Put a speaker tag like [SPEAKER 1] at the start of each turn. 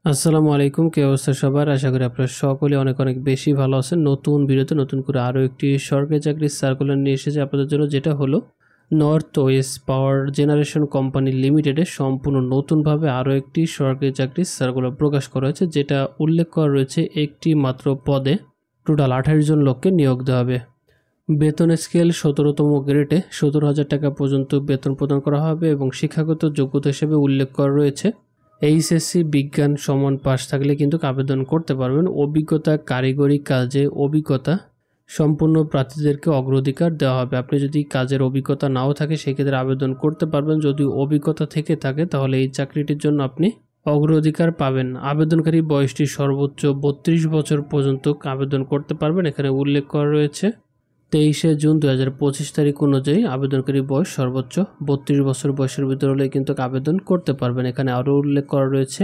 [SPEAKER 1] আসসালামু আলাইকুম। কি অবস্থা সবার? আশা করি আপনারা সকলে অনেক অনেক বেশি ভালো আছেন। নতুন ভিডিওতে নতুন করে আরও একটি সরকারি চাকরির সার্কুলার নিয়ে এসেছে আপনাদের জন্য, যেটা হলো নর্থ ওয়েস্ট পাওয়ার জেনারেশন কোম্পানি লিমিটেডে সম্পূর্ণ নতুনভাবে আরও একটি সরকারি চাকরির সার্কুলার প্রকাশ করা হয়েছে, যেটা উল্লেখ করা রয়েছে একটি মাত্র পদে টোটাল 28 জন লোককে নিয়োগ দেওয়া হবে। বেতন স্কেল 17তম গ্রেডে 17,000 টাকা পর্যন্ত বেতন প্রদান করা হবে এবং শিক্ষাগত যোগ্যতা হিসেবে উল্লেখ করা রয়েছে এইচএসসি বিজ্ঞান সমান পাশ থাকলে কিন্তু আবেদন করতে পারবেন। অভিজ্ঞতা, কারিগরি কাজে অভিজ্ঞতা সম্পূর্ণ প্রার্থীদেরকে অগ্রাধিকার দেওয়া হবে। আপনি যদি কাজের অভিজ্ঞতা নাও থাকে সেক্ষেত্রে আবেদন করতে পারবেন। যদি অভিজ্ঞতা থেকে থাকে তাহলে এই চাকরিটির জন্য আপনি অগ্রাধিকার পাবেন। আবেদনকারী বয়সটি সর্বোচ্চ 32 বছর পর্যন্ত আবেদন করতে পারবেন। এখানে উল্লেখ করা রয়েছে 23শে জুন 2025 তারিখ অনুযায়ী আবেদনকারী বয়স সর্বোচ্চ 32 বছর বয়সের ভিতর হলে কিন্তু আবেদন করতে পারবেন। এখানে আরও উল্লেখ করা রয়েছে